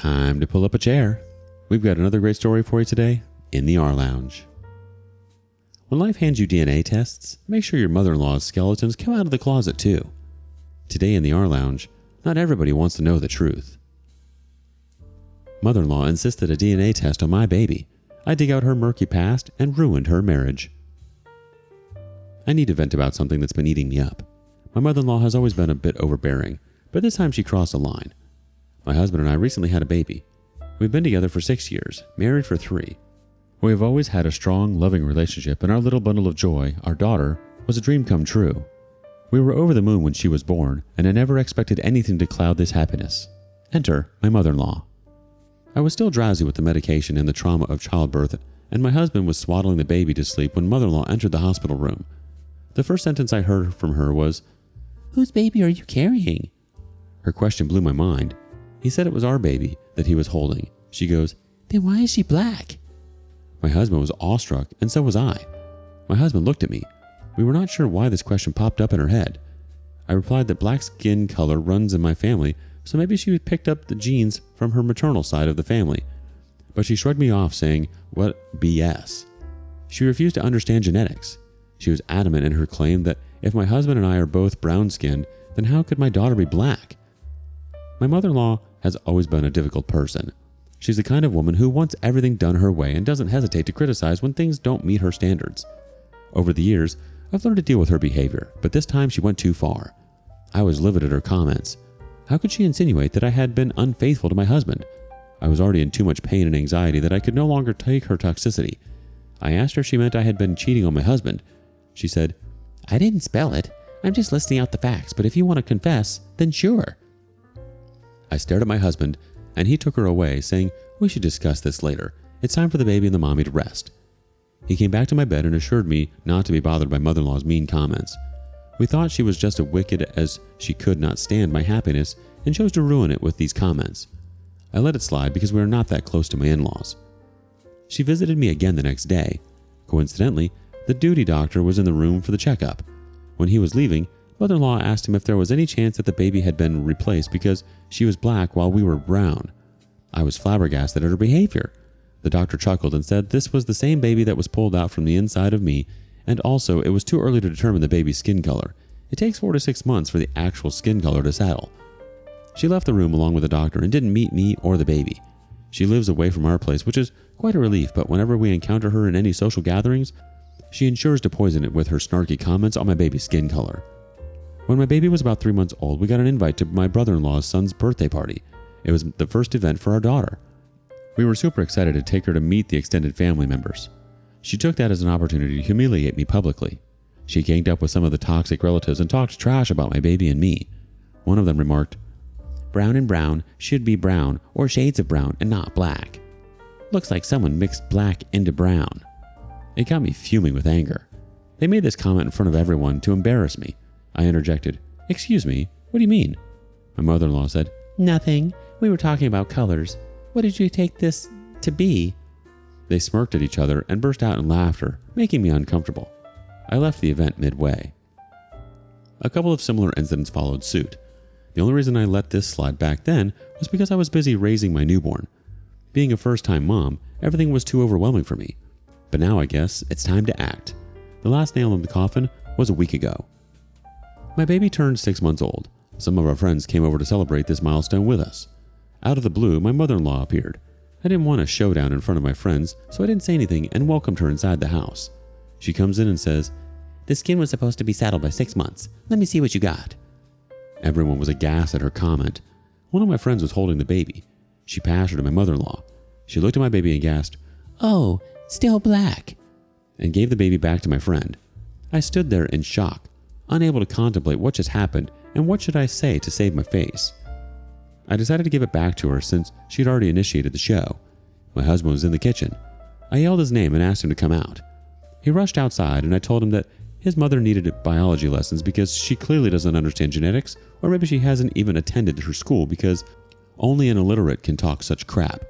Time to pull up a chair. We've got another great story for you today in the rLounge. When life hands you DNA tests, make sure your mother-in-law's skeletons come out of the closet too. Today in the rLounge, not everybody wants to know the truth. Mother-in-law insisted a DNA test on my baby. I dig out her murky past and ruined her marriage. I need to vent about something that's been eating me up. My mother-in-law has always been a bit overbearing, but this time she crossed a line. My husband and I recently had a baby. We've been together for 6 years, married for 3. We have always had a strong, loving relationship, and our little bundle of joy, our daughter, was a dream come true. We were over the moon when she was born, and I never expected anything to cloud this happiness. Enter my mother-in-law. I was still drowsy with the medication and the trauma of childbirth, and my husband was swaddling the baby to sleep when mother-in-law entered the hospital room. The first sentence I heard from her was, "Whose baby are you carrying?" Her question blew my mind. He said it was our baby that he was holding. She goes, "Then why is she black?" My husband was awestruck, and so was I. My husband looked at me. We were not sure why this question popped up in her head. I replied that black skin color runs in my family, so maybe she picked up the genes from her maternal side of the family. But she shrugged me off, saying, "What BS?" She refused to understand genetics. She was adamant in her claim that if my husband and I are both brown-skinned, then how could my daughter be black? My mother-in-law has always been a difficult person. She's the kind of woman who wants everything done her way and doesn't hesitate to criticize when things don't meet her standards. Over the years, I've learned to deal with her behavior, but this time she went too far. I was livid at her comments. How could she insinuate that I had been unfaithful to my husband? I was already in too much pain and anxiety that I could no longer take her toxicity. I asked her if she meant I had been cheating on my husband. She said, "I didn't spell it. I'm just listing out the facts, but if you want to confess, then sure." I stared at my husband, and he took her away, saying, "We should discuss this later. It's time for the baby and the mommy to rest." He came back to my bed and assured me not to be bothered by mother-in-law's mean comments. We thought she was just as wicked as she could not stand my happiness and chose to ruin it with these comments. I let it slide because we were not that close to my in-laws. She visited me again the next day. Coincidentally, the duty doctor was in the room for the checkup. When he was leaving, mother-in-law asked him if there was any chance that the baby had been replaced because she was black while we were brown. I was flabbergasted at her behavior. The doctor chuckled and said this was the same baby that was pulled out from the inside of me, and also it was too early to determine the baby's skin color. It takes 4 to 6 months for the actual skin color to settle. She left the room along with the doctor and didn't meet me or the baby. She lives away from our place, which is quite a relief, but whenever we encounter her in any social gatherings, she ensures to poison it with her snarky comments on my baby's skin color. When my baby was about 3 months old, we got an invite to my brother-in-law's son's birthday party. It was the first event for our daughter. We were super excited to take her to meet the extended family members. She took that as an opportunity to humiliate me publicly. She ganged up with some of the toxic relatives and talked trash about my baby and me. One of them remarked, "Brown and brown should be brown or shades of brown and not black. Looks like someone mixed black into brown." It got me fuming with anger. They made this comment in front of everyone to embarrass me. I interjected, "Excuse me, what do you mean?" My mother-in-law said, "Nothing. We were talking about colors. What did you take this to be?" They smirked at each other and burst out in laughter, making me uncomfortable. I left the event midway. A couple of similar incidents followed suit. The only reason I let this slide back then was because I was busy raising my newborn. Being a first-time mom, everything was too overwhelming for me. But now I guess it's time to act. The last nail in the coffin was a week ago. My baby turned 6 months old. Some of our friends came over to celebrate this milestone with us. Out of the blue, my mother-in-law appeared. I didn't want a showdown in front of my friends, so I didn't say anything and welcomed her inside the house. She comes in and says, "The skin was supposed to be settled by 6 months. Let me see what you got." Everyone was aghast at her comment. One of my friends was holding the baby. She passed her to my mother-in-law. She looked at my baby and gasped, "Oh, still black," and gave the baby back to my friend. I stood there in shock, unable to contemplate what just happened and what should I say to save my face. I decided to give it back to her since she'd already initiated the show. My husband was in the kitchen. I yelled his name and asked him to come out. He rushed outside and I told him that his mother needed biology lessons because she clearly doesn't understand genetics, or maybe she hasn't even attended her school because only an illiterate can talk such crap.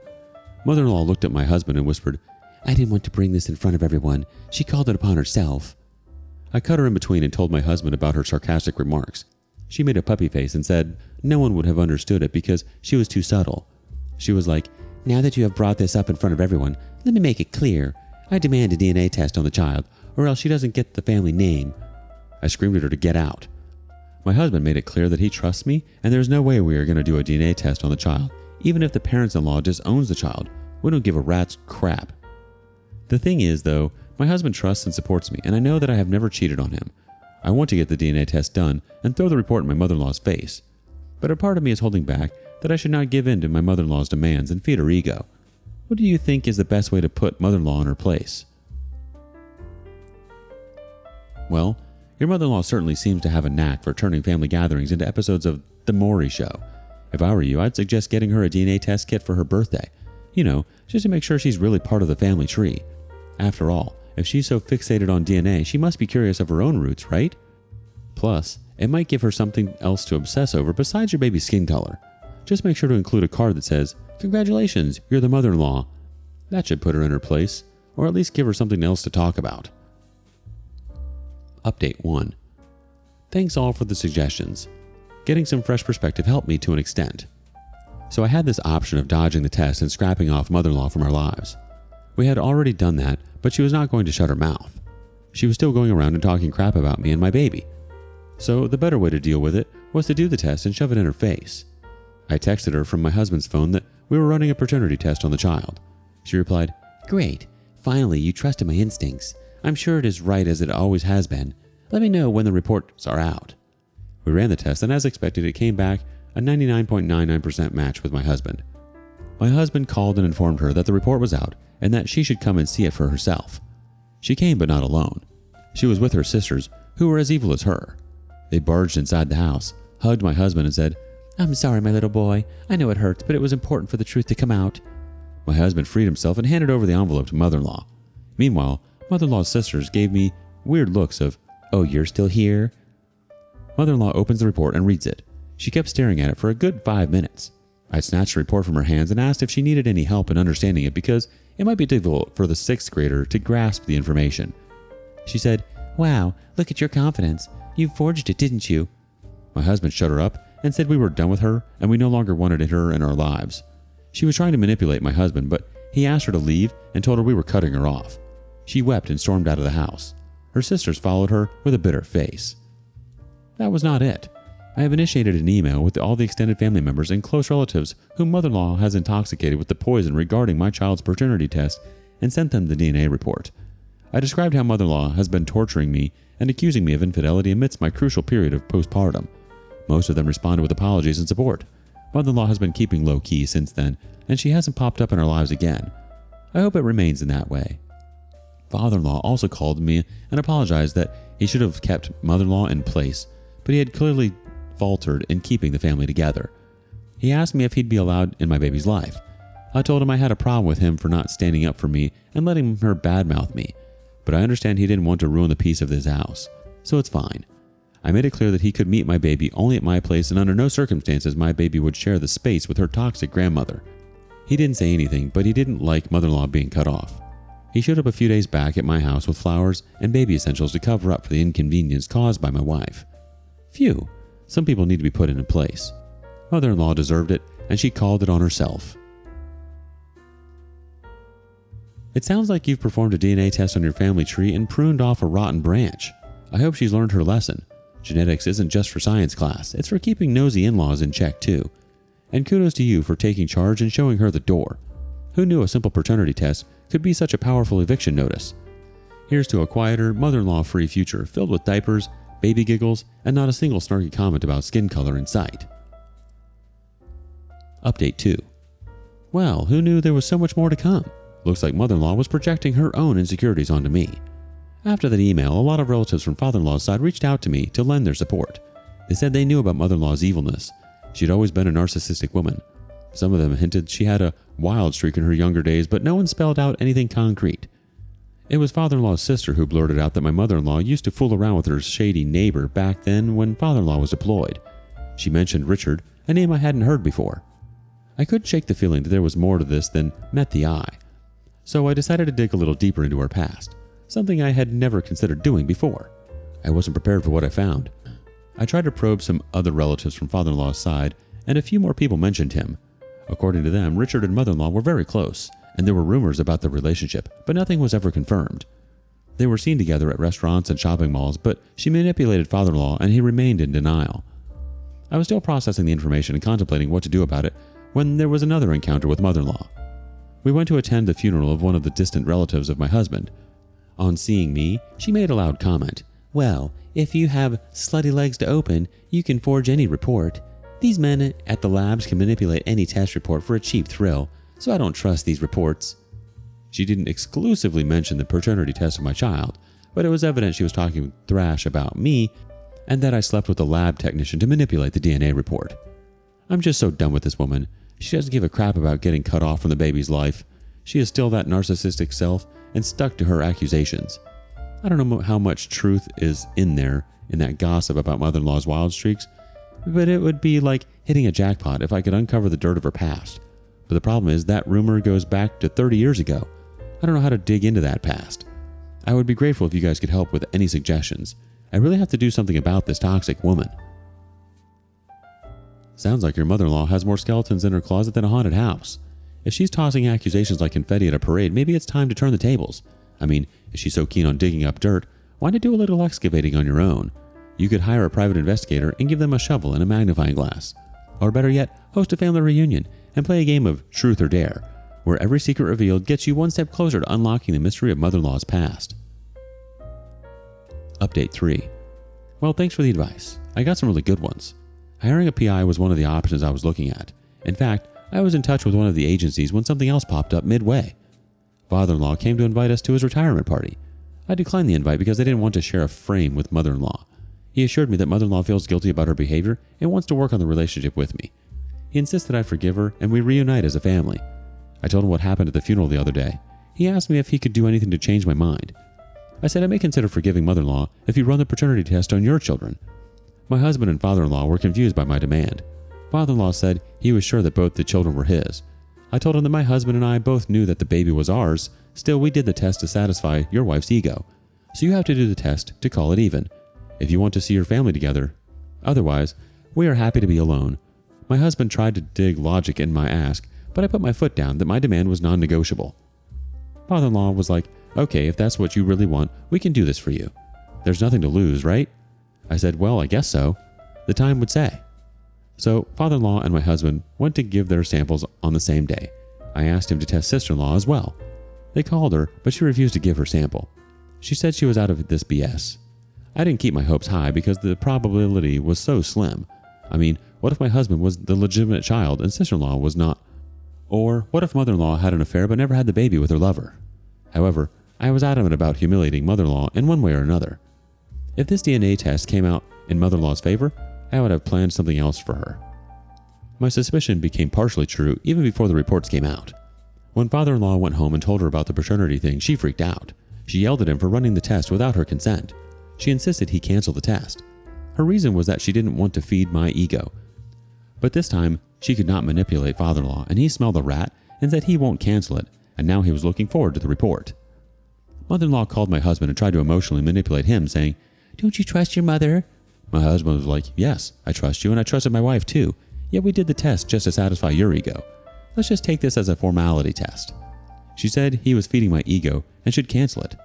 Mother-in-law looked at my husband and whispered, "I didn't want to bring this in front of everyone. She called it upon herself." I cut her in between and told my husband about her sarcastic remarks. She made a puppy face and said no one would have understood it because she was too subtle. She was like, "Now that you have brought this up in front of everyone, let me make it clear. I demand a DNA test on the child, or else she doesn't get the family name." I screamed at her to get out. My husband made it clear that he trusts me, and there's no way we are going to do a DNA test on the child, even if the parents-in-law disowns the child. We don't give a rat's crap. The thing is, though, my husband trusts and supports me, and I know that I have never cheated on him. I want to get the DNA test done and throw the report in my mother-in-law's face. But a part of me is holding back that I should not give in to my mother-in-law's demands and feed her ego. What do you think is the best way to put mother-in-law in her place? Well, your mother-in-law certainly seems to have a knack for turning family gatherings into episodes of The Maury Show. If I were you, I'd suggest getting her a DNA test kit for her birthday. You know, just to make sure she's really part of the family tree. After all, if she's so fixated on DNA, she must be curious of her own roots, right? Plus, it might give her something else to obsess over besides your baby's skin color. Just make sure to include a card that says, "Congratulations, you're the mother-in-law." That should put her in her place, or at least give her something else to talk about. Update 1. Thanks all for the suggestions. Getting some fresh perspective helped me to an extent. So I had this option of dodging the test and scrapping off mother-in-law from our lives. We had already done that, but she was not going to shut her mouth. She was still going around and talking crap about me and my baby. So the better way to deal with it was to do the test and shove it in her face. I texted her from my husband's phone that we were running a paternity test on the child. She replied, "Great. Finally, you trusted my instincts. I'm sure it is right as it always has been. Let me know when the reports are out." We ran the test, and as expected, it came back a 99.99% match with my husband. My husband called and informed her that the report was out and that she should come and see it for herself. She came, but not alone. She was with her sisters, who were as evil as her. They barged inside the house, hugged my husband, and said, "I'm sorry, my little boy. I know it hurts, but it was important for the truth to come out." My husband freed himself and handed over the envelope to mother-in-law. Meanwhile, mother-in-law's sisters gave me weird looks of, "Oh, you're still here?" Mother-in-law opens the report and reads it. She kept staring at it for a good 5 minutes. I snatched the report from her hands and asked if she needed any help in understanding it because it might be difficult for the 6th grader to grasp the information. She said, "Wow, look at your confidence. You forged it, didn't you?" My husband shut her up and said we were done with her and we no longer wanted her in our lives. She was trying to manipulate my husband, but he asked her to leave and told her we were cutting her off. She wept and stormed out of the house. Her sisters followed her with a bitter face. That was not it. I have initiated an email with all the extended family members and close relatives whom mother-in-law has intoxicated with the poison regarding my child's paternity test and sent them the DNA report. I described how mother-in-law has been torturing me and accusing me of infidelity amidst my crucial period of postpartum. Most of them responded with apologies and support. Mother-in-law has been keeping low-key since then, and she hasn't popped up in our lives again. I hope it remains in that way. Father-in-law also called me and apologized that he should have kept mother-in-law in place, but he had clearly faltered in keeping the family together. He asked me if he'd be allowed in my baby's life. I told him I had a problem with him for not standing up for me and letting her badmouth me, but I understand he didn't want to ruin the peace of this house, so it's fine. I made it clear that he could meet my baby only at my place and under no circumstances my baby would share the space with her toxic grandmother. He didn't say anything, but he didn't like mother-in-law being cut off. He showed up a few days back at my house with flowers and baby essentials to cover up for the inconvenience caused by my wife. Phew, some people need to be put into place. Mother-in-law deserved it, and she called it on herself. It sounds like you've performed a DNA test on your family tree and pruned off a rotten branch. I hope she's learned her lesson. Genetics isn't just for science class, it's for keeping nosy in-laws in check too. And kudos to you for taking charge and showing her the door. Who knew a simple paternity test could be such a powerful eviction notice? Here's to a quieter, mother-in-law-free future filled with diapers, baby giggles, and not a single snarky comment about skin color in sight. Update 2. Well, who knew there was so much more to come? Looks like mother-in-law was projecting her own insecurities onto me. After that email, a lot of relatives from father-in-law's side reached out to me to lend their support. They said they knew about mother-in-law's evilness. She'd always been a narcissistic woman. Some of them hinted she had a wild streak in her younger days, but no one spelled out anything concrete. It was father-in-law's sister who blurted out that my mother-in-law used to fool around with her shady neighbor back then when father-in-law was deployed. She mentioned Richard, a name I hadn't heard before. I couldn't shake the feeling that there was more to this than met the eye. So I decided to dig a little deeper into her past, something I had never considered doing before. I wasn't prepared for what I found. I tried to probe some other relatives from father-in-law's side, and a few more people mentioned him. According to them, Richard and mother-in-law were very close, and there were rumors about their relationship, but nothing was ever confirmed. They were seen together at restaurants and shopping malls, but she manipulated father-in-law and he remained in denial. I was still processing the information and contemplating what to do about it when there was another encounter with mother-in-law. We went to attend the funeral of one of the distant relatives of my husband. On seeing me, she made a loud comment. "Well, if you have slutty legs to open, you can forge any report. These men at the labs can manipulate any test report for a cheap thrill, so I don't trust these reports." She didn't exclusively mention the paternity test of my child, but it was evident she was talking thrash about me and that I slept with a lab technician to manipulate the DNA report. I'm just so done with this woman. She doesn't give a crap about getting cut off from the baby's life. She is still that narcissistic self and stuck to her accusations. I don't know how much truth is in there in that gossip about mother-in-law's wild streaks, but it would be like hitting a jackpot if I could uncover the dirt of her past. But the problem is that rumor goes back to 30 years ago. I don't know how to dig into that past. I would be grateful if you guys could help with any suggestions. I really have to do something about this toxic woman. Sounds like your mother-in-law has more skeletons in her closet than a haunted house. If she's tossing accusations like confetti at a parade, maybe it's time to turn the tables. I mean, if she's so keen on digging up dirt, why not do a little excavating on your own? You could hire a private investigator and give them a shovel and a magnifying glass. Or better yet, host a family reunion and play a game of Truth or Dare, where every secret revealed gets you one step closer to unlocking the mystery of mother-in-law's past. Update 3. Well, thanks for the advice. I got some really good ones. Hiring a PI was one of the options I was looking at. In fact, I was in touch with one of the agencies when something else popped up midway. Father-in-law came to invite us to his retirement party. I declined the invite because I didn't want to share a frame with mother-in-law. He assured me that mother-in-law feels guilty about her behavior and wants to work on the relationship with me. He insisted I forgive her and we reunite as a family. I told him what happened at the funeral the other day. He asked me if he could do anything to change my mind. I said I may consider forgiving mother-in-law if you run the paternity test on your children. My husband and father-in-law were confused by my demand. Father-in-law said he was sure that both the children were his. I told him that my husband and I both knew that the baby was ours. Still, we did the test to satisfy your wife's ego. So you have to do the test to call it even, if you want to see your family together. Otherwise, we are happy to be alone. My husband tried to dig logic in my ask, but I put my foot down that my demand was non-negotiable. Father-in-law was like, "Okay, if that's what you really want, we can do this for you. There's nothing to lose, right?" I said, "Well, I guess so. The time would say." So father-in-law and my husband went to give their samples on the same day. I asked him to test sister-in-law as well. They called her, but she refused to give her sample. She said she was out of this BS. I didn't keep my hopes high because the probability was so slim. I mean, what if my husband was the legitimate child and sister-in-law was not? Or what if mother-in-law had an affair but never had the baby with her lover? However, I was adamant about humiliating mother-in-law in one way or another. If this DNA test came out in mother-in-law's favor, I would have planned something else for her. My suspicion became partially true even before the reports came out. When father-in-law went home and told her about the paternity thing, she freaked out. She yelled at him for running the test without her consent. She insisted he cancel the test. Her reason was that she didn't want to feed my ego. But this time, she could not manipulate father-in-law, and he smelled a rat and said he won't cancel it, and now he was looking forward to the report. Mother-in-law called my husband and tried to emotionally manipulate him, saying, "Don't you trust your mother?" My husband was like, "Yes, I trust you, and I trusted my wife too. Yet we did the test just to satisfy your ego. Let's just take this as a formality test." She said he was feeding my ego and should cancel it.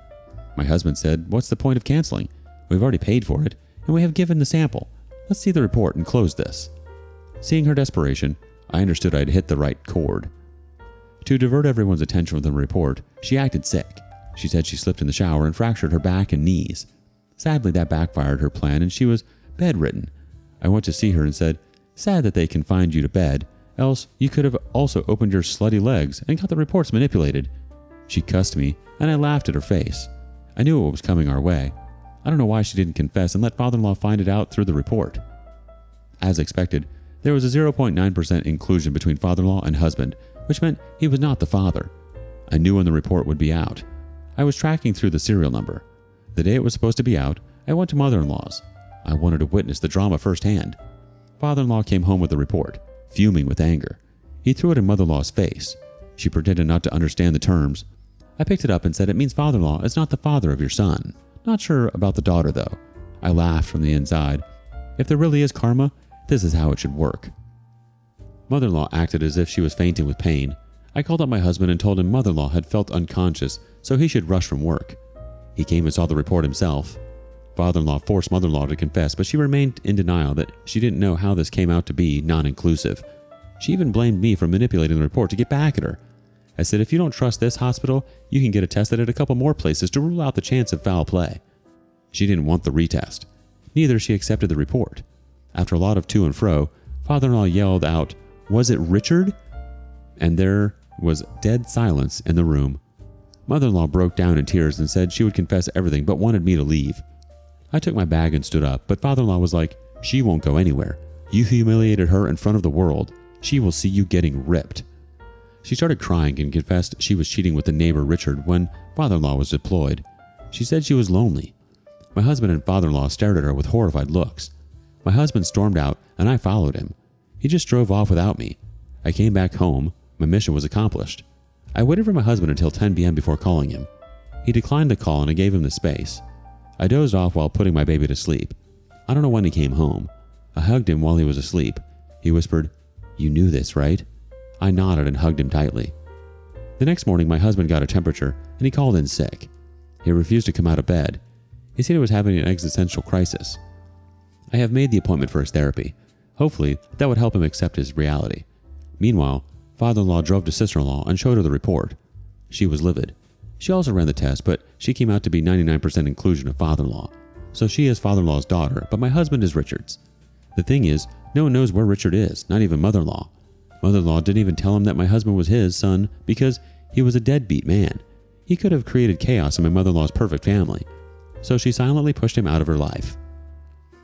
My husband said, "What's the point of canceling? We've already paid for it, and we have given the sample. Let's see the report and close this." Seeing her desperation, I understood I had hit the right chord. To divert everyone's attention from the report, she acted sick. She said she slipped in the shower and fractured her back and knees. Sadly, that backfired her plan and she was bedridden. I went to see her and said, "Sad that they confined you to bed, else you could have also opened your slutty legs and got the reports manipulated." She cussed me and I laughed at her face. I knew what was coming our way. I don't know why she didn't confess and let father-in-law find it out through the report. As expected, there was a 0.9% inclusion between father-in-law and husband, which meant he was not the father. I knew when the report would be out. I was tracking through the serial number. The day it was supposed to be out, I went to mother-in-law's. I wanted to witness the drama firsthand. Father-in-law came home with the report, fuming with anger. He threw it in mother-in-law's face. She pretended not to understand the terms. I picked it up and said it means father-in-law is not the father of your son. Not sure about the daughter, though. I laughed from the inside. If there really is karma, this is how it should work. Mother-in-law acted as if she was fainting with pain. I called up my husband and told him mother-in-law had felt unconscious, so he should rush from work. He came and saw the report himself. Father-in-law forced mother-in-law to confess, but she remained in denial that she didn't know how this came out to be non-inclusive. She even blamed me for manipulating the report to get back at her. I said, if you don't trust this hospital, you can get it tested at a couple more places to rule out the chance of foul play. She didn't want the retest. Neither she accepted the report. After a lot of to and fro, father-in-law yelled out, "Was it Richard?" And there was dead silence in the room. Mother-in-law broke down in tears and said she would confess everything but wanted me to leave. I took my bag and stood up, but father-in-law was like, "She won't go anywhere. You humiliated her in front of the world. She will see you getting ripped." She started crying and confessed she was cheating with the neighbor Richard when father-in-law was deployed. She said she was lonely. My husband and father-in-law stared at her with horrified looks. My husband stormed out and I followed him. He just drove off without me. I came back home. My mission was accomplished. I waited for my husband until 10 p.m. before calling him. He declined the call and I gave him the space. I dozed off while putting my baby to sleep. I don't know when he came home. I hugged him while he was asleep. He whispered, "You knew this, right?" I nodded and hugged him tightly. The next morning, my husband got a temperature and he called in sick. He refused to come out of bed. He said he was having an existential crisis. I have made the appointment for his therapy. Hopefully, that would help him accept his reality. Meanwhile, father-in-law drove to sister-in-law and showed her the report. She was livid. She also ran the test, but she came out to be 99% inclusion of father-in-law. So she is father-in-law's daughter, but my husband is Richard's. The thing is, no one knows where Richard is, not even mother-in-law. Mother-in-law didn't even tell him that my husband was his son because he was a deadbeat man. He could have created chaos in my mother-in-law's perfect family. So she silently pushed him out of her life.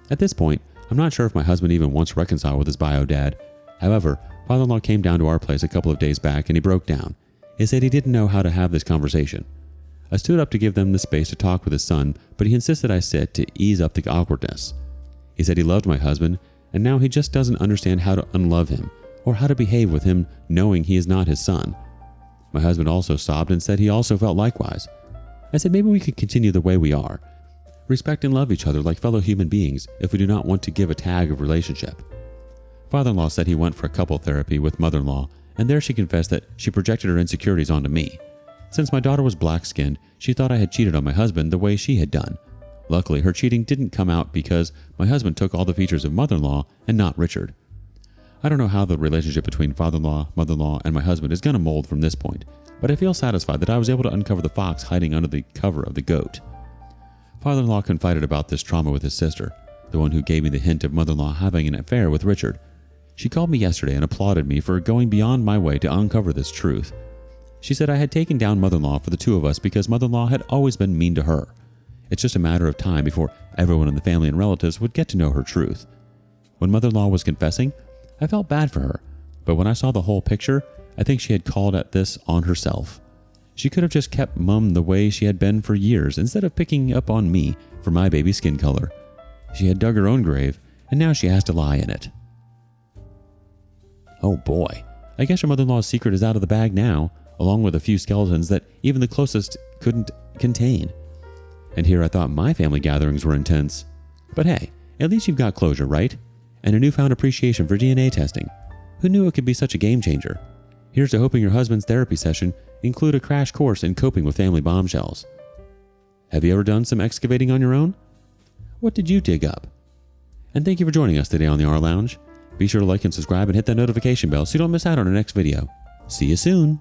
At this point, I'm not sure if my husband even wants to reconcile with his bio dad. However, father-in-law came down to our place a couple of days back and he broke down. He said he didn't know how to have this conversation. I stood up to give them the space to talk with his son, but he insisted I sit to ease up the awkwardness. He said he loved my husband, and now he just doesn't understand how to unlove him or how to behave with him knowing he is not his son. My husband also sobbed and said he also felt likewise. I said maybe we could continue the way we are. Respect and love each other like fellow human beings if we do not want to give a tag of relationship. Father-in-law said he went for a couple therapy with mother-in-law, and there she confessed that she projected her insecurities onto me. Since my daughter was black-skinned, she thought I had cheated on my husband the way she had done. Luckily, her cheating didn't come out because my husband took all the features of mother-in-law and not Richard. I don't know how the relationship between father-in-law, mother-in-law, and my husband is going to mold from this point, but I feel satisfied that I was able to uncover the fox hiding under the cover of the goat. Father-in-law confided about this trauma with his sister, the one who gave me the hint of mother-in-law having an affair with Richard. She called me yesterday and applauded me for going beyond my way to uncover this truth. She said I had taken down mother-in-law for the two of us because mother-in-law had always been mean to her. It's just a matter of time before everyone in the family and relatives would get to know her truth. When mother-in-law was confessing, I felt bad for her, but when I saw the whole picture, I think she had called at this on herself. She could have just kept mum the way she had been for years instead of picking up on me for my baby's skin color. She had dug her own grave, and now she has to lie in it. Oh boy, I guess your mother-in-law's secret is out of the bag now, along with a few skeletons that even the closest couldn't contain. And here I thought my family gatherings were intense. But hey, at least you've got closure, right? And a newfound appreciation for DNA testing. Who knew it could be such a game changer? Here's to hoping your husband's therapy session include a crash course in coping with family bombshells. Have you ever done some excavating on your own? What did you dig up? And thank you for joining us today on the rLounge. Be sure to like and subscribe and hit that notification bell so you don't miss out on our next video. See you soon.